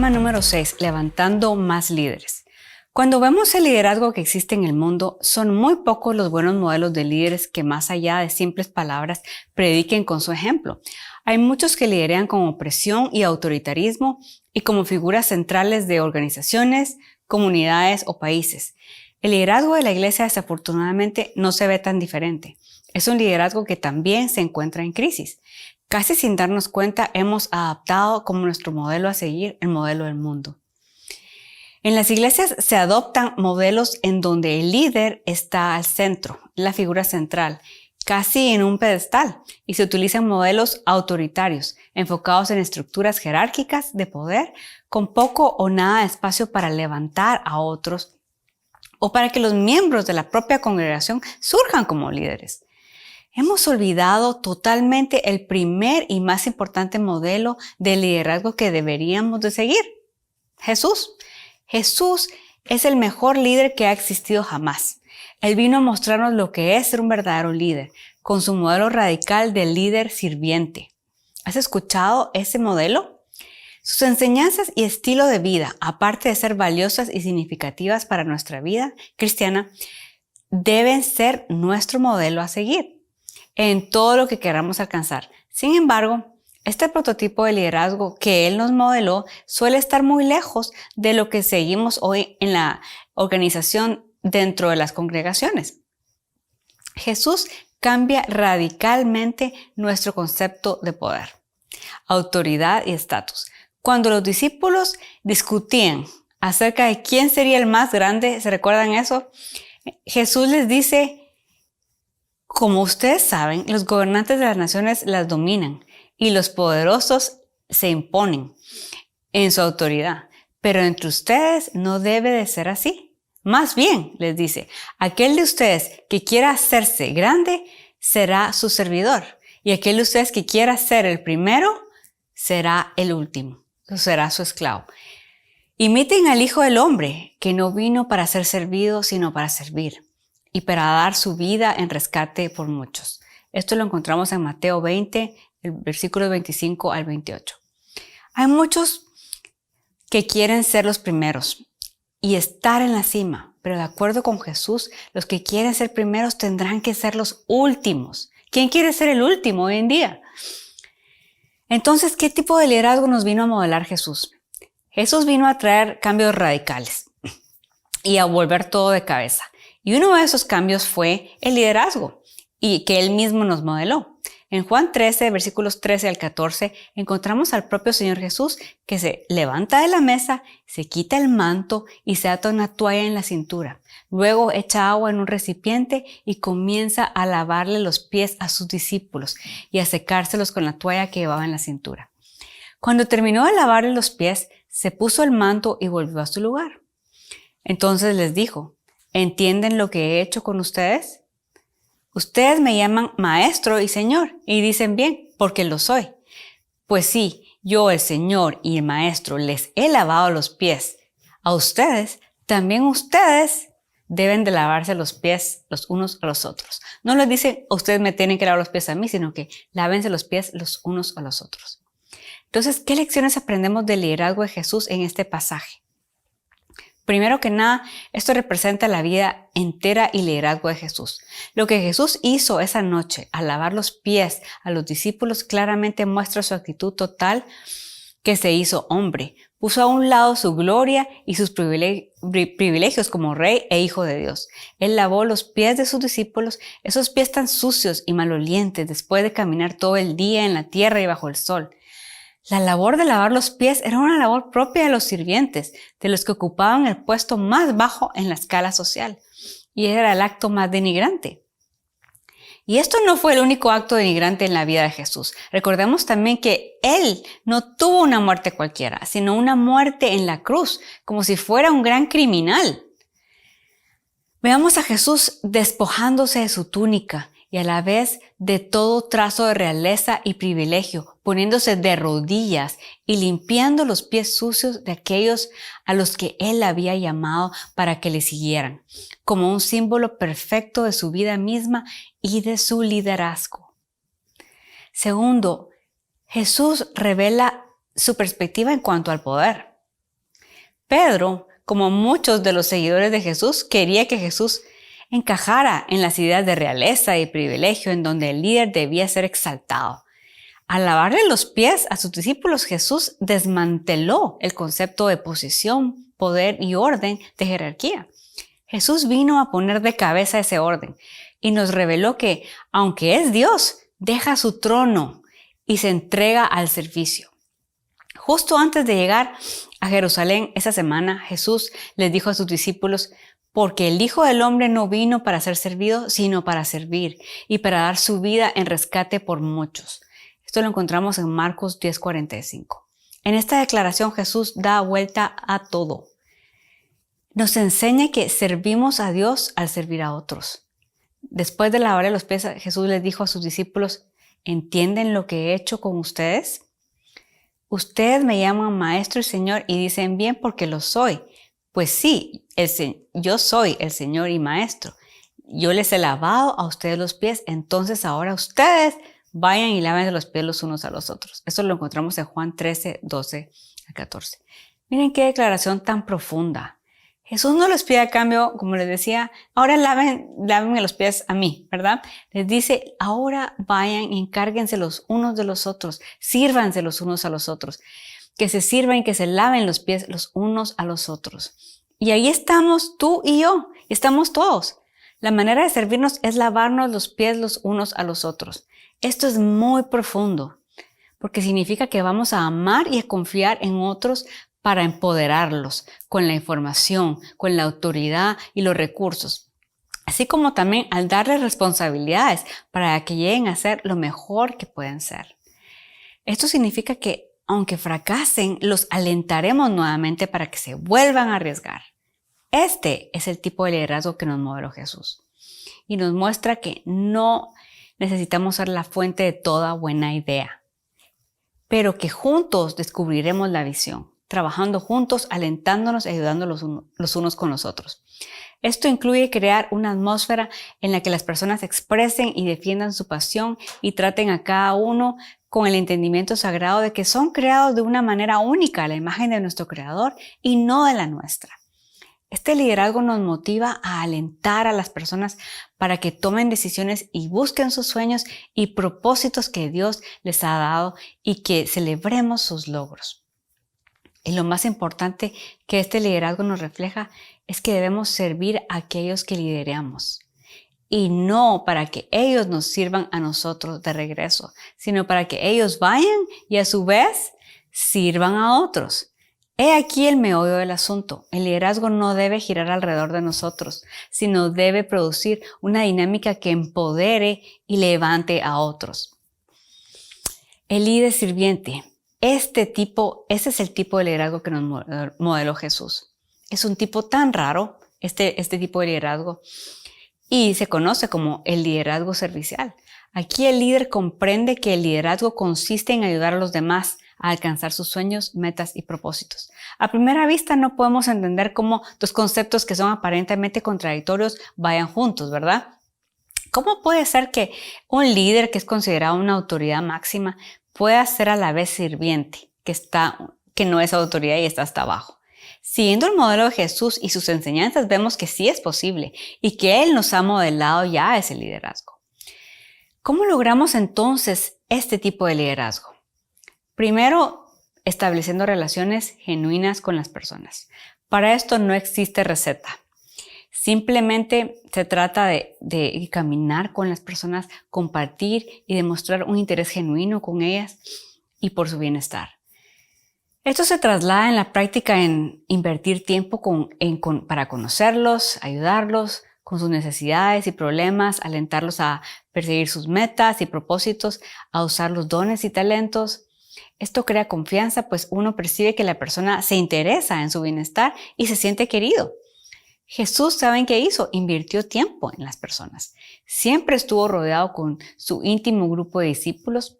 Tema número 6. Levantando más líderes. Cuando vemos el liderazgo que existe en el mundo, son muy pocos los buenos modelos de líderes que más allá de simples palabras prediquen con su ejemplo. Hay muchos que lideran con opresión y autoritarismo y como figuras centrales de organizaciones, comunidades o países. El liderazgo de la iglesia desafortunadamente no se ve tan diferente. Es un liderazgo que también se encuentra en crisis. Casi sin darnos cuenta hemos adaptado como nuestro modelo a seguir el modelo del mundo. En las iglesias se adoptan modelos en donde el líder está al centro, la figura central, casi en un pedestal, y se utilizan modelos autoritarios, enfocados en estructuras jerárquicas de poder, con poco o nada de espacio para levantar a otros o para que los miembros de la propia congregación surjan como líderes. Hemos olvidado totalmente el primer y más importante modelo de liderazgo que deberíamos de seguir: Jesús. Jesús es el mejor líder que ha existido jamás. Él vino a mostrarnos lo que es ser un verdadero líder, con su modelo radical de líder sirviente. ¿Has escuchado ese modelo? Sus enseñanzas y estilo de vida, aparte de ser valiosas y significativas para nuestra vida cristiana, deben ser nuestro modelo a seguir en todo lo que queramos alcanzar. Sin embargo, este prototipo de liderazgo que él nos modeló suele estar muy lejos de lo que seguimos hoy en la organización dentro de las congregaciones. Jesús cambia radicalmente nuestro concepto de poder, autoridad y estatus. Cuando los discípulos discutían acerca de quién sería el más grande, ¿se recuerdan eso? Jesús les dice: como ustedes saben, los gobernantes de las naciones las dominan y los poderosos se imponen en su autoridad. Pero entre ustedes no debe de ser así. Más bien, les dice, aquel de ustedes que quiera hacerse grande será su servidor. Y aquel de ustedes que quiera ser el primero será el último, será su esclavo. Imiten al Hijo del Hombre, que no vino para ser servido, sino para servir y para dar su vida en rescate por muchos. Esto lo encontramos en Mateo 20, el versículo 25 al 28. Hay muchos que quieren ser los primeros y estar en la cima, pero de acuerdo con Jesús, los que quieren ser primeros tendrán que ser los últimos. ¿Quién quiere ser el último hoy en día? Entonces, ¿qué tipo de liderazgo nos vino a modelar Jesús? Jesús vino a traer cambios radicales y a volver todo de cabeza. Y uno de esos cambios fue el liderazgo, y que él mismo nos modeló. En Juan 13, versículos 13 al 14, encontramos al propio Señor Jesús que se levanta de la mesa, se quita el manto y se ata una toalla en la cintura. Luego echa agua en un recipiente y comienza a lavarle los pies a sus discípulos y a secárselos con la toalla que llevaba en la cintura. Cuando terminó de lavarle los pies, se puso el manto y volvió a su lugar. Entonces les dijo: ¿entienden lo que he hecho con ustedes? Ustedes me llaman maestro y señor y dicen bien, porque lo soy. Pues sí, yo, el Señor y el maestro, les he lavado los pies a ustedes, también ustedes deben de lavarse los pies los unos a los otros. No les dice: ustedes me tienen que lavar los pies a mí, sino que lávense los pies los unos a los otros. Entonces, ¿qué lecciones aprendemos del liderazgo de Jesús en este pasaje? Primero que nada, esto representa la vida entera y liderazgo de Jesús. Lo que Jesús hizo esa noche al lavar los pies a los discípulos claramente muestra su actitud total, que se hizo hombre. Puso a un lado su gloria y sus privilegios como rey e hijo de Dios. Él lavó los pies de sus discípulos, esos pies tan sucios y malolientes después de caminar todo el día en la tierra y bajo el sol. La labor de lavar los pies era una labor propia de los sirvientes, de los que ocupaban el puesto más bajo en la escala social, y era el acto más denigrante. Y esto no fue el único acto denigrante en la vida de Jesús. Recordemos también que Él no tuvo una muerte cualquiera, sino una muerte en la cruz, como si fuera un gran criminal. Veamos a Jesús despojándose de su túnica y a la vez de todo trazo de realeza y privilegio, poniéndose de rodillas y limpiando los pies sucios de aquellos a los que Él había llamado para que le siguieran, como un símbolo perfecto de su vida misma y de su liderazgo. Segundo, Jesús revela su perspectiva en cuanto al poder. Pedro, como muchos de los seguidores de Jesús, quería que Jesús encajara en las ideas de realeza y privilegio en donde el líder debía ser exaltado. Al lavarle los pies a sus discípulos, Jesús desmanteló el concepto de posición, poder y orden de jerarquía. Jesús vino a poner de cabeza ese orden y nos reveló que, aunque es Dios, deja su trono y se entrega al servicio. Justo antes de llegar a Jerusalén esa semana, Jesús les dijo a sus discípulos: porque el Hijo del Hombre no vino para ser servido, sino para servir y para dar su vida en rescate por muchos. Esto lo encontramos en Marcos 10:45. En esta declaración Jesús da vuelta a todo. Nos enseña que servimos a Dios al servir a otros. Después de lavarle los pies, Jesús les dijo a sus discípulos: ¿entienden lo que he hecho con ustedes? Ustedes me llaman maestro y señor y dicen bien porque lo soy. Pues sí, yo soy el Señor y maestro. Yo les he lavado a ustedes los pies, entonces ahora ustedes vayan y lávense los pies los unos a los otros. Eso lo encontramos en Juan 13:12-14. Miren qué declaración tan profunda. Jesús no les pide a cambio, como les decía, ahora lávenme los pies a mí, ¿verdad? Les dice, ahora vayan y encárguense los unos de los otros, sírvanse los unos a los otros, que se sirvan y que se laven los pies los unos a los otros. Y ahí estamos tú y yo, estamos todos. La manera de servirnos es lavarnos los pies los unos a los otros. Esto es muy profundo, porque significa que vamos a amar y a confiar en otros para empoderarlos con la información, con la autoridad y los recursos, así como también al darles responsabilidades para que lleguen a ser lo mejor que pueden ser. Esto significa que, aunque fracasen, los alentaremos nuevamente para que se vuelvan a arriesgar. Este es el tipo de liderazgo que nos modeló Jesús y nos muestra que no necesitamos ser la fuente de toda buena idea, pero que juntos descubriremos la visión, trabajando juntos, alentándonos y ayudándonos los unos con los otros. Esto incluye crear una atmósfera en la que las personas expresen y defiendan su pasión y traten a cada uno con el entendimiento sagrado de que son creados de una manera única a la imagen de nuestro Creador y no de la nuestra. Este liderazgo nos motiva a alentar a las personas para que tomen decisiones y busquen sus sueños y propósitos que Dios les ha dado y que celebremos sus logros. Y lo más importante que este liderazgo nos refleja es que debemos servir a aquellos que lideramos. Y no para que ellos nos sirvan a nosotros de regreso, sino para que ellos vayan y a su vez sirvan a otros. He aquí el meollo del asunto. El liderazgo no debe girar alrededor de nosotros, sino debe producir una dinámica que empodere y levante a otros. El líder sirviente. Ese es el tipo de liderazgo que nos modeló Jesús. Es un tipo tan raro, este tipo de liderazgo, y se conoce como el liderazgo servicial. Aquí el líder comprende que el liderazgo consiste en ayudar a los demás a alcanzar sus sueños, metas y propósitos. A primera vista no podemos entender cómo dos conceptos que son aparentemente contradictorios vayan juntos, ¿verdad? ¿Cómo puede ser que un líder que es considerado una autoridad máxima pueda ser a la vez sirviente, que no es autoridad y está hasta abajo? Siguiendo el modelo de Jesús y sus enseñanzas, vemos que sí es posible y que Él nos ha modelado ya ese liderazgo. ¿Cómo logramos entonces este tipo de liderazgo? Primero, estableciendo relaciones genuinas con las personas. Para esto no existe receta. Simplemente se trata de caminar con las personas, compartir y demostrar un interés genuino con ellas y por su bienestar. Esto se traslada en la práctica en invertir tiempo para conocerlos, ayudarlos con sus necesidades y problemas, alentarlos a perseguir sus metas y propósitos, a usar los dones y talentos. Esto crea confianza, pues uno percibe que la persona se interesa en su bienestar y se siente querido. Jesús, ¿saben qué hizo? Invirtió tiempo en las personas. Siempre estuvo rodeado con su íntimo grupo de discípulos,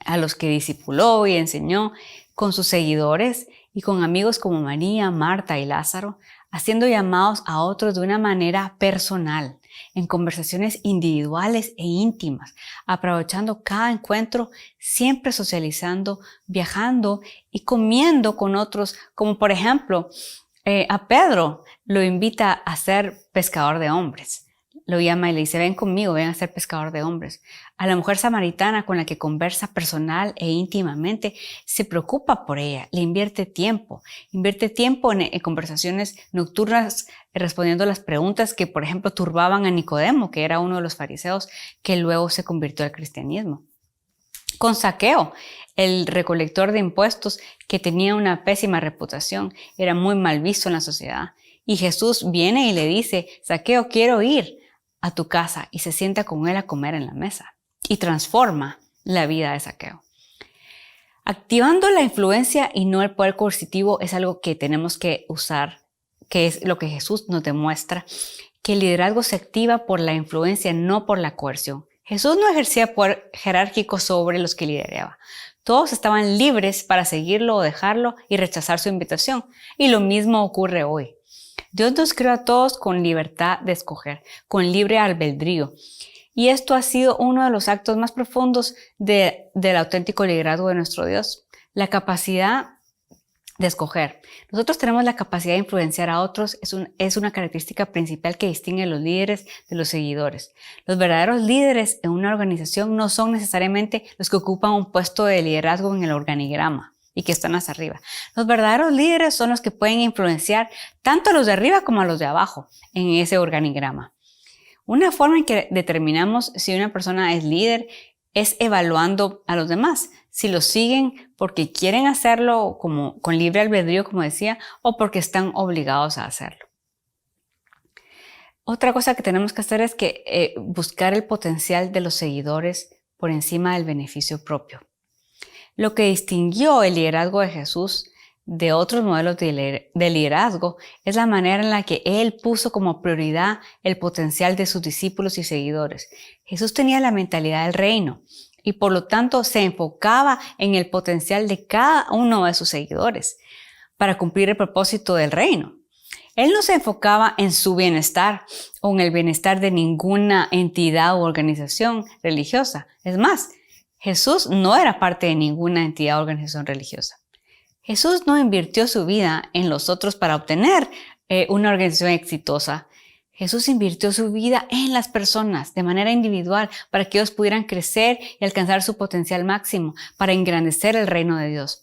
a los que discipuló y enseñó, con sus seguidores y con amigos como María, Marta y Lázaro, haciendo llamados a otros de una manera personal, en conversaciones individuales e íntimas, aprovechando cada encuentro, siempre socializando, viajando y comiendo con otros, como por ejemplo, a Pedro lo invita a ser pescador de hombres. Lo llama y le dice, ven conmigo, ven a ser pescador de hombres. A la mujer samaritana con la que conversa personal e íntimamente, se preocupa por ella, le invierte tiempo en conversaciones nocturnas, respondiendo las preguntas que, por ejemplo, turbaban a Nicodemo, que era uno de los fariseos que luego se convirtió al cristianismo. Con Zaqueo, el recolector de impuestos que tenía una pésima reputación, era muy mal visto en la sociedad. Y Jesús viene y le dice, Zaqueo, quiero ir a tu casa, y se sienta con él a comer en la mesa y transforma la vida de Zaqueo. Activando la influencia y no el poder coercitivo es algo que tenemos que usar, que es lo que Jesús nos demuestra, que el liderazgo se activa por la influencia, no por la coerción. Jesús no ejercía poder jerárquico sobre los que lideraba. Todos estaban libres para seguirlo o dejarlo y rechazar su invitación. Y lo mismo ocurre hoy. Dios nos creó a todos con libertad de escoger, con libre albedrío. Y esto ha sido uno de los actos más profundos del auténtico liderazgo de nuestro Dios, la capacidad de escoger. Nosotros tenemos la capacidad de influenciar a otros, es una característica principal que distingue a los líderes de los seguidores. Los verdaderos líderes en una organización no son necesariamente los que ocupan un puesto de liderazgo en el organigrama y que están hacia arriba. Los verdaderos líderes son los que pueden influenciar tanto a los de arriba como a los de abajo en ese organigrama. Una forma en que determinamos si una persona es líder es evaluando a los demás, si los siguen porque quieren hacerlo con libre albedrío, como decía, o porque están obligados a hacerlo. Otra cosa que tenemos que hacer es buscar el potencial de los seguidores por encima del beneficio propio. Lo que distinguió el liderazgo de Jesús de otros modelos de liderazgo es la manera en la que él puso como prioridad el potencial de sus discípulos y seguidores. Jesús tenía la mentalidad del reino y por lo tanto se enfocaba en el potencial de cada uno de sus seguidores para cumplir el propósito del reino. Él no se enfocaba en su bienestar o en el bienestar de ninguna entidad u organización religiosa. Es más, Jesús no era parte de ninguna entidad o organización religiosa. Jesús no invirtió su vida en los otros para obtener una organización exitosa. Jesús invirtió su vida en las personas de manera individual para que ellos pudieran crecer y alcanzar su potencial máximo para engrandecer el reino de Dios.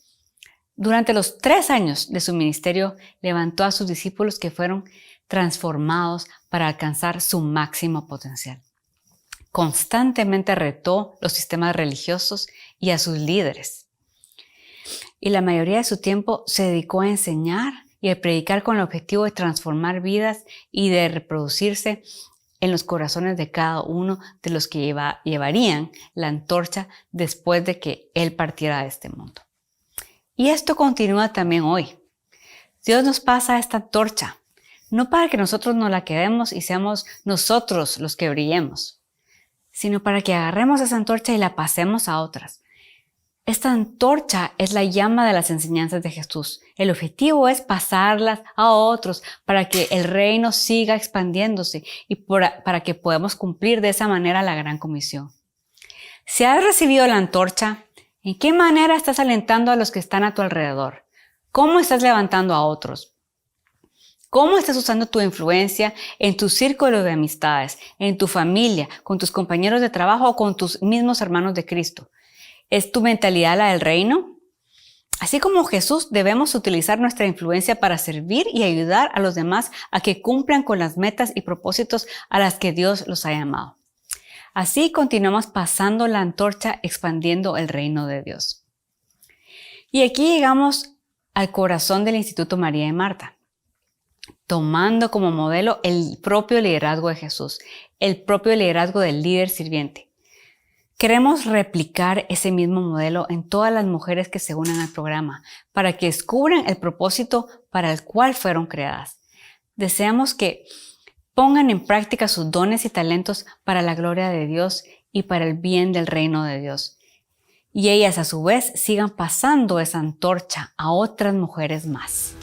Durante los 3 años de su ministerio, levantó a sus discípulos que fueron transformados para alcanzar su máximo potencial. Constantemente retó los sistemas religiosos y a sus líderes. Y la mayoría de su tiempo se dedicó a enseñar y a predicar con el objetivo de transformar vidas y de reproducirse en los corazones de cada uno de los que llevarían la antorcha después de que él partiera de este mundo. Y esto continúa también hoy. Dios nos pasa esta antorcha, no para que nosotros nos la quedemos y seamos nosotros los que brillemos, sino para que agarremos esa antorcha y la pasemos a otras. Esta antorcha es la llama de las enseñanzas de Jesús. El objetivo es pasarlas a otros para que el reino siga expandiéndose y para que podamos cumplir de esa manera la gran comisión. Si has recibido la antorcha, ¿en qué manera estás alentando a los que están a tu alrededor? ¿Cómo estás levantando a otros? ¿Cómo estás usando tu influencia en tu círculo de amistades, en tu familia, con tus compañeros de trabajo o con tus mismos hermanos de Cristo? ¿Es tu mentalidad la del reino? Así como Jesús, debemos utilizar nuestra influencia para servir y ayudar a los demás a que cumplan con las metas y propósitos a las que Dios los ha llamado. Así continuamos pasando la antorcha, expandiendo el reino de Dios. Y aquí llegamos al corazón del Instituto María y Marta, tomando como modelo el propio liderazgo de Jesús, el propio liderazgo del líder sirviente. Queremos replicar ese mismo modelo en todas las mujeres que se unan al programa para que descubran el propósito para el cual fueron creadas. Deseamos que pongan en práctica sus dones y talentos para la gloria de Dios y para el bien del reino de Dios. Y ellas a su vez sigan pasando esa antorcha a otras mujeres más.